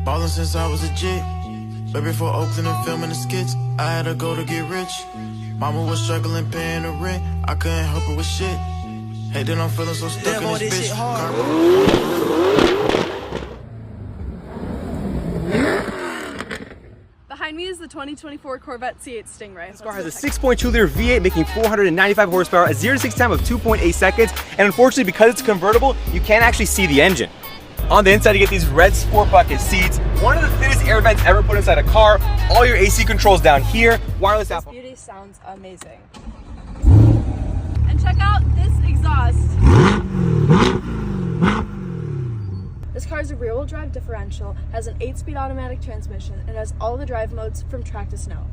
Ballin' since I was a jit. Right before Oakland and filming the skits, I had to go to get rich. Mama was struggling paying the rent, I couldn't help her with shit. Hey, then I'm feeling so stuck in this bitch. Behind me is the 2024 Corvette C8 Stingray. This car has a 6.2-liter V8 making 495 horsepower, a 0-60 time of 2.8 seconds, and unfortunately because it's convertible, you can't actually see the engine. On the inside you get these red sport bucket seats, one of the thinnest air vents ever put inside a car, all your AC controls down here, wireless Apple. This beauty sounds amazing. And check out this exhaust. This car is a rear-wheel drive differential, has an 8-speed automatic transmission, and has all the drive modes from track to snow.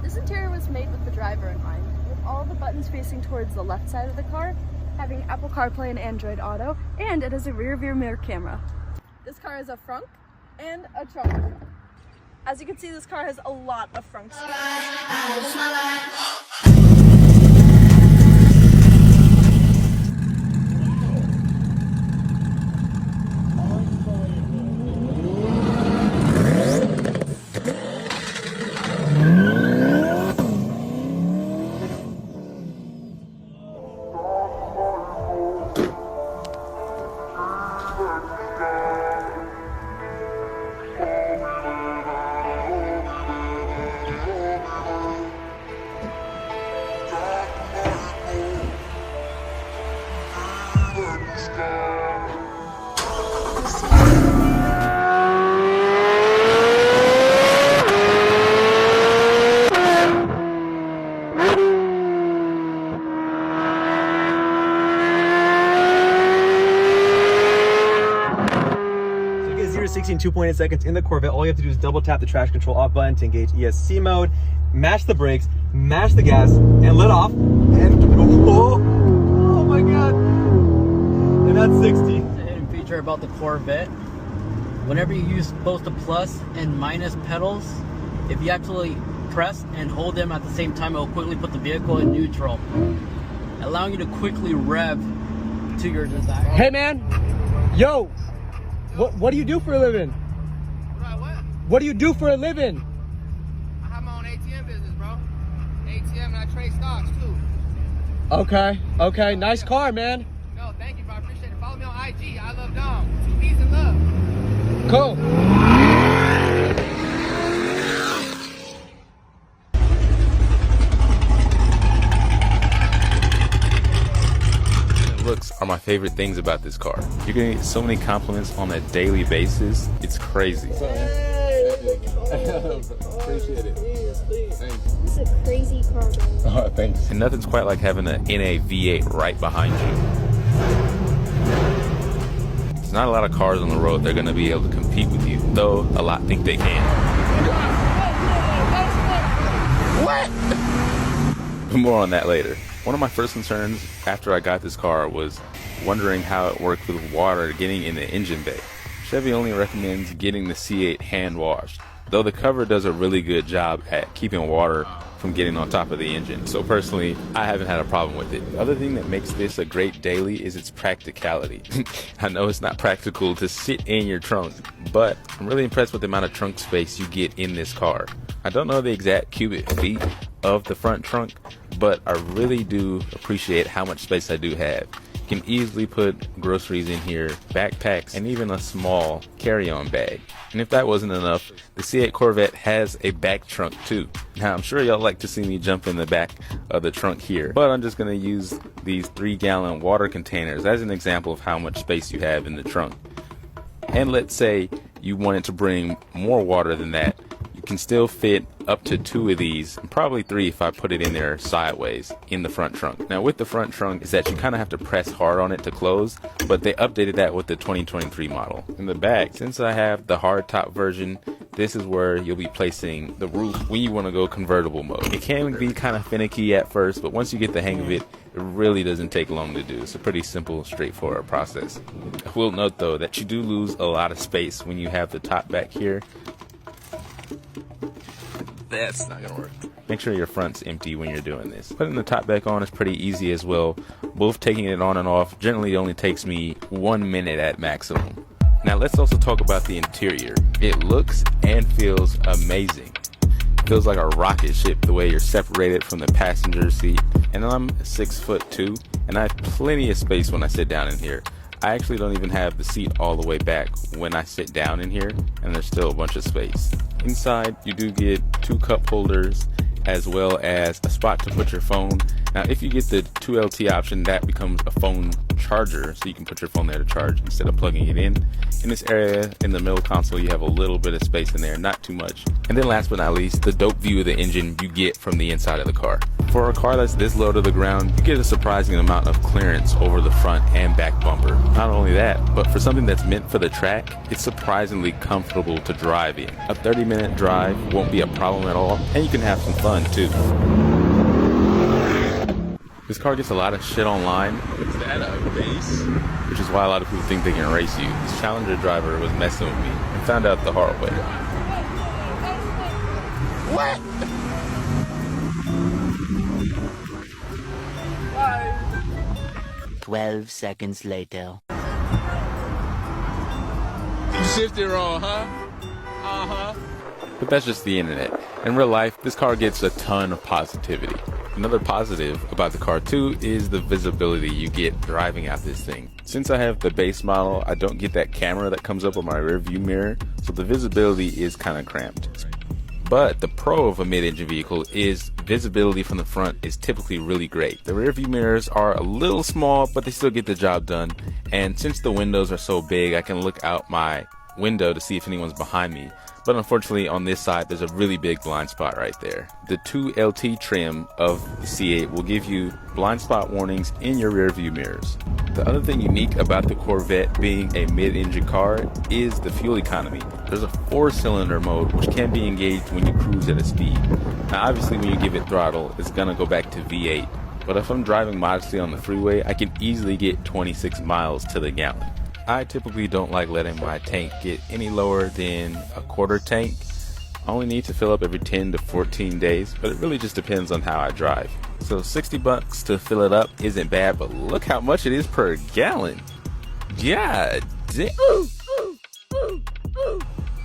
This interior was made with the driver in mind, with all the buttons facing towards the left side of the car, having Apple CarPlay and Android Auto, and it has a rear-view mirror camera. This car has a frunk and a trunk. As you can see, this car has a lot of frunk space. In 2.8 seconds in the Corvette. All you have to do is double tap the traction control off button to engage ESC mode, mash the brakes, mash the gas, and let off, and oh my god, and that's 60. The hidden feature about the Corvette, whenever you use both the plus and minus pedals, if you actually press and hold them at the same time, it will quickly put the vehicle in neutral, allowing you to quickly rev to your desire. Hey man, yo! What do you do for a living? What do you do for a living? I have my own ATM business, bro. ATM, and I trade stocks too. Okay, nice car, man. No, thank you, bro. I appreciate it. Follow me on IG. I love Dom. 2 B's in love. Cool. Looks are my favorite things about this car. You're gonna get so many compliments on a daily basis. It's crazy. Appreciate it. Thanks. This is a crazy car, bro. Oh, thanks. And nothing's quite like having an NA V8 right behind you. There's not a lot of cars on the road that are gonna be able to compete with you, though a lot think they can. What? More on that later. One of my first concerns after I got this car was wondering how it worked with water getting in the engine bay. Chevy only recommends getting the C8 hand washed, though the cover does a really good job at keeping water from getting on top of the engine. So personally, I haven't had a problem with it. The other thing that makes this a great daily is its practicality. I know it's not practical to sit in your trunk, but I'm really impressed with the amount of trunk space you get in this car. I don't know the exact cubic feet of the front trunk, but I really do appreciate how much space I do have. You can easily put groceries in here, backpacks, and even a small carry-on bag. And if that wasn't enough, the C8 Corvette has a back trunk too. Now I'm sure y'all like to see me jump in the back of the trunk here, but I'm just going to use these 3-gallon water containers as an example of how much space you have in the trunk. And let's say you wanted to bring more water than that, you can still fit up to 2 of these, and probably 3 if I put it in there sideways in the front trunk. Now with the front trunk is that you kind of have to press hard on it to close, but they updated that with the 2023 model. In the back, since I have the hard top version, this is where you'll be placing the roof when you want to go convertible mode. It can be kind of finicky at first, but once you get the hang of it, it really doesn't take long to do. It's a pretty simple, straightforward process. I will note though that you do lose a lot of space when you have the top back here. That's not gonna work. Make sure your front's empty when you're doing this. Putting the top back on is pretty easy as well. Both taking it on and off generally only takes me 1 minute at maximum. Now let's also talk about the interior. It looks and feels amazing. It feels like a rocket ship the way you're separated from the passenger seat. And I'm 6'2", and I have plenty of space when I sit down in here. I actually don't even have the seat all the way back when I sit down in here, and there's still a bunch of space. Inside, you do get 2 cup holders as well as a spot to put your phone. Now, if you get the 2LT option, that becomes a phone charger, so you can put your phone there to charge instead of plugging it in. In this area, in the middle console, you have a little bit of space in there, not too much. And then last but not least, the dope view of the engine you get from the inside of the car. For a car that's this low to the ground, you get a surprising amount of clearance over the front and back bumper. Not only that, but for something that's meant for the track, it's surprisingly comfortable to drive in. A 30-minute drive won't be a problem at all, and you can have some fun too. This car gets a lot of shit online. Is that a base? Which is why a lot of people think they can race you. This Challenger driver was messing with me and found out the hard way. What? Bye. 12 seconds later. You shifted wrong, huh? Uh-huh. But that's just the internet. In real life, this car gets a ton of positivity. Another positive about the car too is the visibility you get driving out this thing. Since I have the base model, I don't get that camera that comes up on my rear view mirror, so the visibility is kind of cramped. But the pro of a mid-engine vehicle is visibility from the front is typically really great. The rear view mirrors are a little small, but they still get the job done. And since the windows are so big, I can look out my window to see if anyone's behind me. But unfortunately on this side there's a really big blind spot right there. The 2LT trim of the C8 will give you blind spot warnings in your rear view mirrors. The other thing unique about the Corvette being a mid-engine car is the fuel economy. There's a 4-cylinder mode which can be engaged when you cruise at a speed. Now obviously when you give it throttle it's gonna go back to V8, but if I'm driving modestly on the freeway I can easily get 26 miles to the gallon. I typically don't like letting my tank get any lower than a quarter tank. I only need to fill up every 10 to 14 days, but it really just depends on how I drive. So $60 to fill it up isn't bad, but look how much it is per gallon. God damn.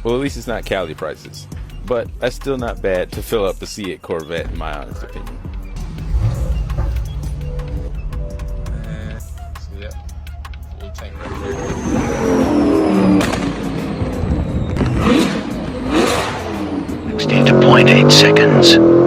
Well, at least it's not Cali prices, but that's still not bad to fill up the C8 Corvette in my honest opinion. Yeah. Full tank right 16.8 seconds.